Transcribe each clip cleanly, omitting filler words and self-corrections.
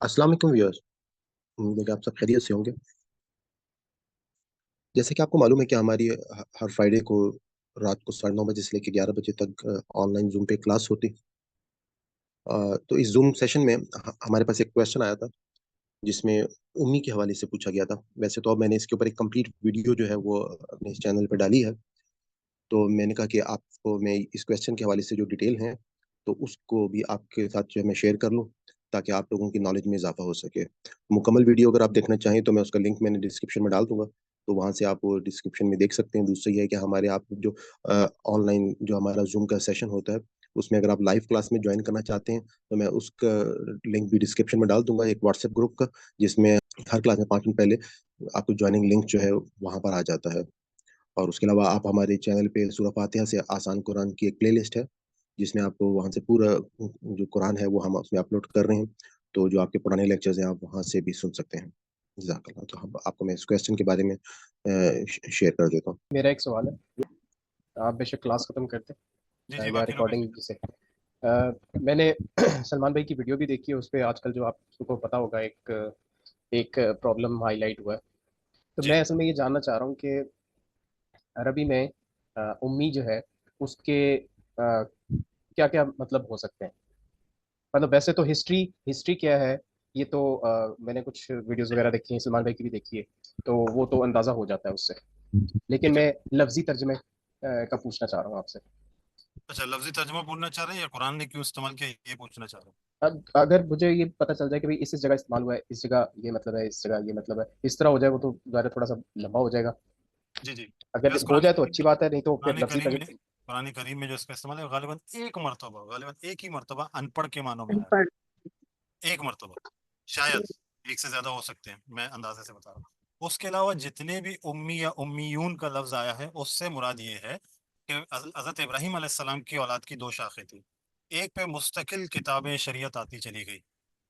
السلام علیکم ویورز، امید ہے کہ آپ سب خیریت سے ہوں گے۔ جیسے کہ آپ کو معلوم ہے کہ ہماری ہر فرائیڈے کو رات کو 9:30 بجے سے لے کے 11 بجے تک آن لائن زوم پہ کلاس ہوتی۔ تو اس زوم سیشن میں ہمارے پاس ایک کویشچن آیا تھا جس میں امی کے حوالے سے پوچھا گیا تھا۔ ویسے تو اب میں نے اس کے اوپر ایک کمپلیٹ ویڈیو جو ہے وہ اپنے اس چینل پہ ڈالی ہے، تو میں نے کہا کہ آپ کو میں اس کویشچن کے حوالے سے جو ڈیٹیل ہیں تو اس کو بھی آپ کے ساتھ جو ہے میں شیئر کر لوں تاکہ آپ لوگوں کی نالج میں اضافہ ہو سکے۔ مکمل ویڈیو اگر آپ دیکھنا چاہیں تو میں اس کا لنک میں نے ڈسکرپشن میں ڈال دوں گا، تو وہاں سے آپ وہ ڈسکرپشن میں دیکھ سکتے ہیں۔ دوسرا یہ ہے کہ ہمارے آپ جو آن لائن جو ہمارا زوم کا سیشن ہوتا ہے اس میں اگر آپ لائیو کلاس میں جوائن کرنا چاہتے ہیں تو میں اس کا لنک بھی ڈسکرپشن میں ڈال دوں گا، ایک واٹس ایپ گروپ کا، جس میں ہر کلاس میں 5 منٹ پہلے آپ کو جوائننگ لنک جو ہے وہاں پر آ جاتا ہے۔ اور اس کے علاوہ آپ ہمارے چینل پہ سورہ فاتحہ سے آسان قرآن کی ایک پلے لسٹ ہے جس میں آپ کو وہاں سے پورا جو قرآن ہے وہ ہم اس میں اپلوڈ کر رہے ہیں، تو جو آپ کے پرانے لیکچرز ہیں آپ وہاں سے بھی سن سکتے ہیں۔ جزاک اللہ۔ تو آپ کو میں اس کویشچن کے بارے میں شیئر کر دیتا ہوں۔ میرا ایک سوال ہے، آپ بے شک کلاس ختم کرتے جی یا باقی لوگ ریکارڈنگ جسے میں نے سلمان بھائی کی ویڈیو بھی دیکھی ہے، اس پہ آج کل جو آپ کو پتا ہوگا ایک پرابلم ہائی لائٹ ہوا ہے۔ تو جی میں اصل میں یہ جاننا چاہ رہا ہوں کہ عربی میں امی جو ہے اس کے کیا کیا مطلب ہو سکتے ہیں؟ مطلب ویسے تو ہسٹری کیا ہے یہ تو میں نے کچھ ویڈیوز وغیرہ دیکھی ہیں، سلمان بھائی کی بھی دیکھی ہے، تو وہ تو اندازہ ہو جاتا ہے اس سے، لیکن ٹھیک ہے۔ میں لفظی ترجمے کا پوچھنا چاہ رہا ہوں آپ سے۔ اچھا، لفظی ترجمہ پوچھنا چاہ رہے ہیں یا قرآن نے کیوں استعمال کیا یہ پوچھنا چاہ رہے ہیں؟ اب اگر مجھے یہ پتہ چل جائے کہ بھائی اس جگہ استعمال ہوا ہے، اس جگہ یہ مطلب ہے، اس جگہ یہ مطلب ہے، اس طرح ہو جائے وہ تو ظاہر ہے تھوڑا سا لمبا ہو جائے گا۔ جی جی۔ اگر بس ہو قرآن جائے تو کریم اچھی بات ہے، نہیں تو پھر لفظی ترجمے۔ قرآن کریم میں جو اس کا استعمال ہے غالباً ایک ہی مرتبہ ان پڑھ کے معنوں میں آیا ہے، ایک مرتبہ، شاید ایک سے زیادہ ہو سکتے ہیں، میں اندازے سے بتا رہا ہوں۔ اس کے علاوہ جتنے بھی امی یا امیون کا لفظ آیا ہے اس سے مراد یہ ہے کہ حضرت ابراہیم علیہ السلام کی اولاد کی دو شاخیں تھیں، ایک پہ مستقل کتاب شریعت آتی چلی گئی،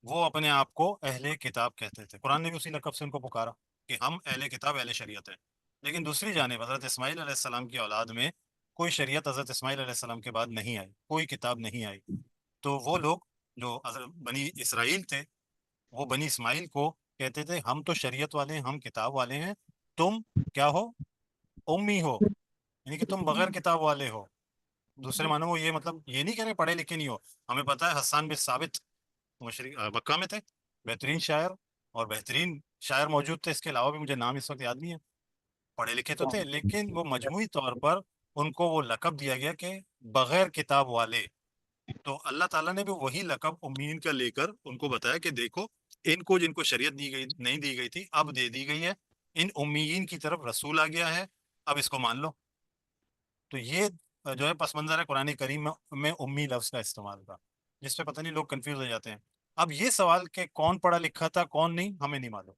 وہ اپنے آپ کو اہل کتاب کہتے تھے، قرآن نے بھی اسی لقب سے ان کو پکارا کہ ہم اہل کتاب اہل شریعت ہیں۔ لیکن دوسری جانب حضرت اسماعیل علیہ السلام کی اولاد میں کوئی شریعت حضرت اسماعیل علیہ السلام کے بعد نہیں آئی، کوئی کتاب نہیں آئی، تو وہ لوگ جو بنی اسرائیل تھے وہ بنی اسماعیل کو کہتے تھے ہم تو شریعت والے ہیں، ہم کتاب والے ہیں، تم کیا ہو؟ امی ہو، یعنی کہ تم بغیر کتاب والے ہو۔ دوسرے معنوں وہ یہ مطلب یہ نہیں کہہ رہے پڑھے لکھے نہیں ہو، ہمیں پتہ ہے حسان بن ثابت مکہ میں تھے، بہترین شاعر اور بہترین شاعر موجود تھے، اس کے علاوہ بھی مجھے نام اس وقت یاد نہیں ہے، پڑھے لکھے تو تھے لیکن وہ مجموعی طور پر ان کو وہ لقب دیا گیا کہ بغیر کتاب والے۔ تو اللہ تعالیٰ نے بھی وہی لقب امین کا لے کر ان کو بتایا کہ دیکھو ان کو جن کو شریعت دی گئی نہیں دی گئی تھی اب دے دی گئی ہے، ان امیین کی طرف رسول آ گیا ہے، اب اس کو مان لو۔ تو یہ جو ہے پس منظر ہے قرآن کریم میں امی لفظ کا استعمال کا، جس پہ پتہ نہیں لوگ کنفیوز ہو جاتے ہیں۔ اب یہ سوال کہ کون پڑھا لکھا تھا کون نہیں ہمیں نہیں معلوم،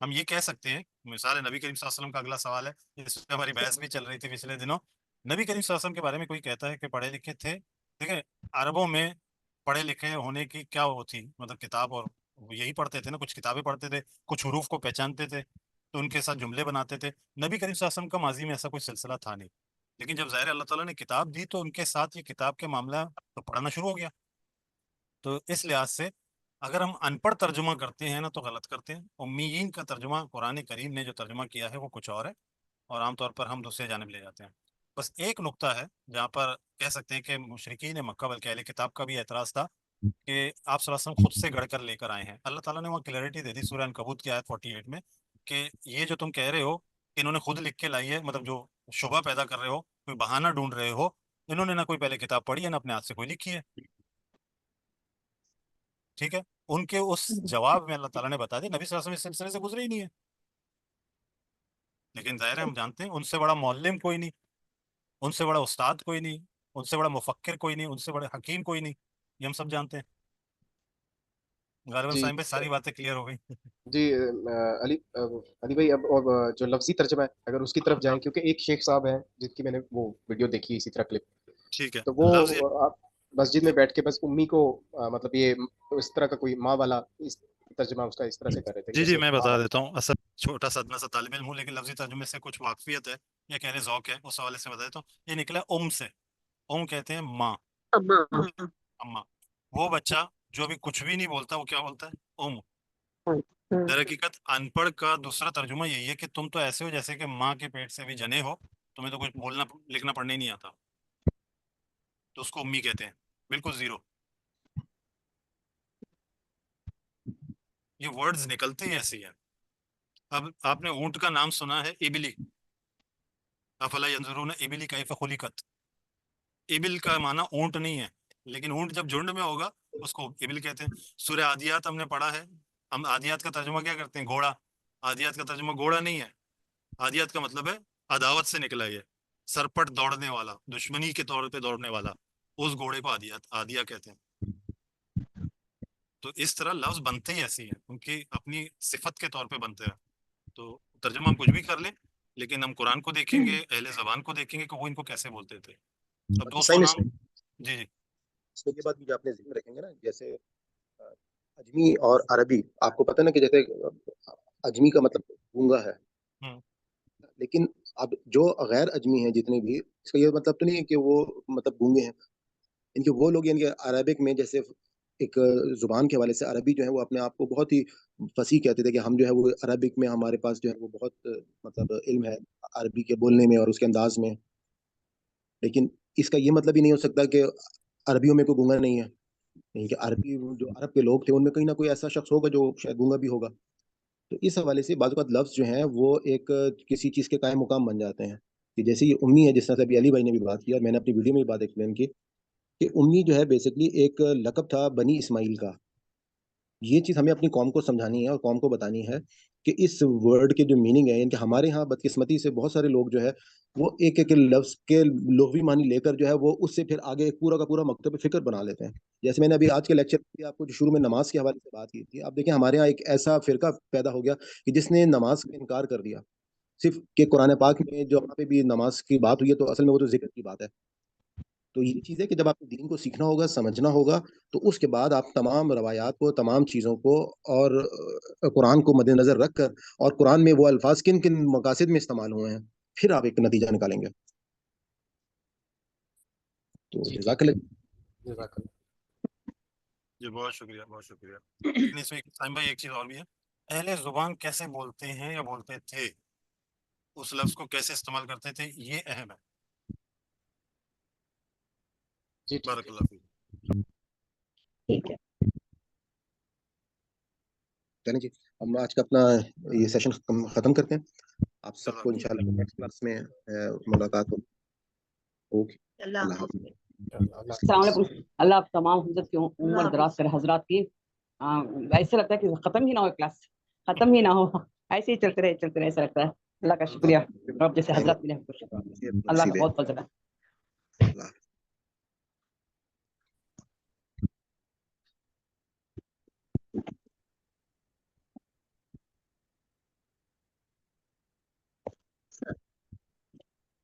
ہم یہ کہہ سکتے ہیں مثال نبی کریم صلی اللہ علیہ وسلم کا اگلا سوال ہے جس پہ ہماری بحث بھی چل رہی تھی پچھلے دنوں، نبی کریم صلی اللہ علیہ وسلم کے بارے میں کوئی کہتا ہے کہ پڑھے لکھے تھے، دیکھیں عربوں میں پڑھے لکھے ہونے کی کیا وہ تھی مطلب کتاب، اور وہ یہی پڑھتے تھے نا، کچھ کتابیں پڑھتے تھے، کچھ حروف کو پہچانتے تھے تو ان کے ساتھ جملے بناتے تھے۔ نبی کریم صلی اللہ علیہ وسلم کا ماضی میں ایسا کوئی سلسلہ تھا نہیں، لیکن جب ظاہر اللہ تعالیٰ نے کتاب دی تو ان کے ساتھ یہ کتاب کے معاملہ تو پڑھنا شروع ہو گیا۔ تو اس لحاظ سے اگر ہم ان پڑھ ترجمہ کرتے ہیں نا تو غلط کرتے ہیں، امیین کا ترجمہ قرآن کریم نے جو ترجمہ کیا ہے وہ کچھ اور ہے، اور عام طور پر ہم دوسرے جانب لے جاتے ہیں۔ بس ایک نقطہ ہے جہاں پر کہہ سکتے ہیں کہ مشرکین مکہ بلکہ اہل کتاب کا بھی اعتراض تھا کہ آپ صلی اللہ علیہ وسلم خود سے گڑھ کر لے کر آئے ہیں۔ اللہ تعالیٰ نے وہاں کلیئرٹی دے دی سورہ عنکبوت کی آیت 48 میں کہ یہ جو تم کہہ رہے ہو کہ انہوں نے خود لکھ کے لائی ہے، مطلب جو شبہ پیدا کر رہے ہو، کوئی بہانہ ڈھونڈ رہے ہو، انہوں نے نہ کوئی پہلے کتاب پڑھی ہے نہ اپنے ہاتھ سے کوئی لکھی ہے، ٹھیک ہے۔ ان کے اس جواب میں اللہ تعالیٰ نے بتا دیا نبی صلی اللہ علیہ وسلم اس سلسلے سے گزرے ہی نہیں ہے، لیکن ظاہر ہے ہم جانتے ہیں ان سے بڑا معلم کوئی نہیں، ان سے بڑا استاد کوئی نہیں، ان سے بڑا مفکر کوئی نہیں، ان سے بڑے حکیم کوئی نہیں، یہ ہم سب جانتے ہیں۔ غالباً جی سائم پہ ساری باتیں کلیئر ہو گئی۔ جی علی بھائی، اب جو لفظی ترجمہ ہے اگر اس کی طرف جائیں، کیونکہ ایک شیخ صاحب ہیں جن کی میں نے وہ ویڈیو دیکھی اسی طرح کلپ، ٹھیک ہے، تو لفظ یہ وہ آپ مسجد میں بیٹھ کے بس امی کو مطلب یہ اس طرح کا کوئی ماں والا اس ترجمہ اس کا اس طرح سے کر رہے تھے جی جی جیسے میں ماں۔ بتا دیتا ہوں، اصل چھوٹا سا ادنا سا طالب علم ہوں لیکن لفظی ترجمے سے کچھ واقفیت ہے یا کہہ رہے ذوق ہے، اس حوالے سے بتا دیتا ہوں۔ یہ نکلا ام سے، ام کہتے ہیں ماں، اماں، وہ بچہ جو بھی کچھ بھی نہیں بولتا وہ کیا بولتا ہے؟ در حقیقت ان پڑھ کا دوسرا ترجمہ یہی ہے کہ تم تو ایسے ہو جیسے کہ ماں کے پیٹ سے بھی جنے ہو، تمہیں تو کچھ بولنا لکھنا پڑھنا ہی نہیں آتا، تو اس کو امی کہتے ہیں، بالکل زیرو. یہ ورڈز نکلتے ہی ایسے ہیں. اب آپ نے اونٹ کا نام سنا ہے ابلی، افلا ینظرون ابلی کیف خلقت. ابل کا معنی اونٹ نہیں ہے، لیکن اونٹ جب جھنڈ میں ہوگا اس کو ابل کہتے ہیں. سورہ عادیات ہم نے پڑھا ہے، ہم عادیات کا ترجمہ کیا کرتے ہیں؟ گھوڑا. عادیات کا ترجمہ گھوڑا نہیں ہے، عادیات کا مطلب ہے عداوت سے نکلا، یہ سرپٹ دوڑنے والا، دشمنی کے طور پہ دوڑنے والا، اس گھوڑے کو عادیہ کہتے ہیں. تو اس طرح لفظ بنتے ہی ایسے ہیں، ان کی اپنی صفت کے طور پہ بنتے ہیں. تو ترجمہ ہم کچھ بھی کر لیں، لیکن ہم قرآن کو دیکھیں گے، اہل زبان کو دیکھیں گے کہ وہ ان کو کیسے بولتے تھے. اب 200 نام. جی جی اس میں یہ بات بھی جو آپ نے ذہن میں رکھیں گے نا، جیسے اجمی اور عربی، آپ کو پتہ نا کہ جیسے اجمی کا مطلب گونگا ہے، لیکن اب جو غیر اجمی ہیں جتنے بھی، اس کا یہ مطلب تو نہیں ہے کہ وہ مطلب گونگے ہیں. ان کے وہ لوگ، ان کے عربک میں جیسے ایک زبان کے حوالے سے عربی جو ہے وہ اپنے آپ کو بہت ہی فصیح کہتے تھے کہ ہم جو ہے وہ عربک میں ہمارے پاس جو ہے وہ بہت مطلب علم ہے عربی کے بولنے میں اور اس کے انداز میں. لیکن اس کا یہ مطلب ہی نہیں ہو سکتا کہ عربیوں میں کوئی گونگا نہیں ہے. نہیں کہ عربی جو عرب کے لوگ تھے ان میں کہیں نہ کوئی ایسا شخص ہوگا جو شاید گونگا بھی ہوگا. تو اس حوالے سے بعض اوقات لفظ جو ہیں وہ ایک کسی چیز کے قائم مقام بن جاتے ہیں. کہ جیسے یہ امی ہے، جس طرح سے ابھی علی بھائی نے بھی بات کی اور میں نے اپنی ویڈیو میں بھی بات ایکسپلین کی کہ امی جو ہے بیسکلی ایک لقب تھا بنی اسماعیل کا. یہ چیز ہمیں اپنی قوم کو سمجھانی ہے اور قوم کو بتانی ہے کہ اس ورڈ کے جو میننگ ہے، کہ ہمارے ہاں بدقسمتی سے بہت سارے لوگ جو ہے وہ ایک ایک لفظ کے لغوی معنی لے کر جو ہے وہ اس سے پھر آگے ایک پورا کا پورا مکتب فکر بنا لیتے ہیں. جیسے میں نے ابھی آج کے لیکچر میں آپ کو جو شروع میں نماز کے حوالے سے بات کی تھی، آپ دیکھیں ہمارے ہاں ایک ایسا فرقہ پیدا ہو گیا کہ جس نے نماز کا انکار کر دیا، صرف کہ قرآن پاک میں جو وہاں پہ بھی نماز کی بات ہوئی ہے تو اصل میں وہ تو ذکر کی بات ہے. تو یہ چیز ہے کہ جب آپ کو دین کو سیکھنا ہوگا، سمجھنا ہوگا، تو اس کے بعد آپ تمام روایات کو، تمام چیزوں کو اور قرآن کو مد نظر رکھ کر، اور قرآن میں وہ الفاظ کن کن مقاصد میں استعمال ہوئے ہیں، پھر آپ ایک نتیجہ نکالیں گے. تو جزاک اللہ. جی بہت شکریہ، بہت شکریہ. لیکن اس میں سائم بھائی ایک چیز اور بھی ہے، اہل زبان کیسے بولتے ہیں یا بولتے تھے، اس لفظ کو کیسے استعمال کرتے تھے، یہ اہم ہے. جی بارک اللہ فیک. ٹھیک ہے. چلیں جی، ہم آج کا اپنا یہ سیشن ختم کرتے ہیں. آپ سب کو انشاءاللہ نیکسٹ کلاس میں ملاقات ہوگی. اللہ حافظ. السلام علیکم. اللہ آپ تمام حضرت کی عمر دراز کرے. حضرات کی ایسے لگتا ہے کہ ختم ہی نہ ہو، کلاس ختم ہی نہ ہو، ایسے ہی چلتے رہے ایسا لگتا ہے. اللہ کا شکریہ، رب جیسے حضرت ملے. اللہ کا بہت فضل ہے.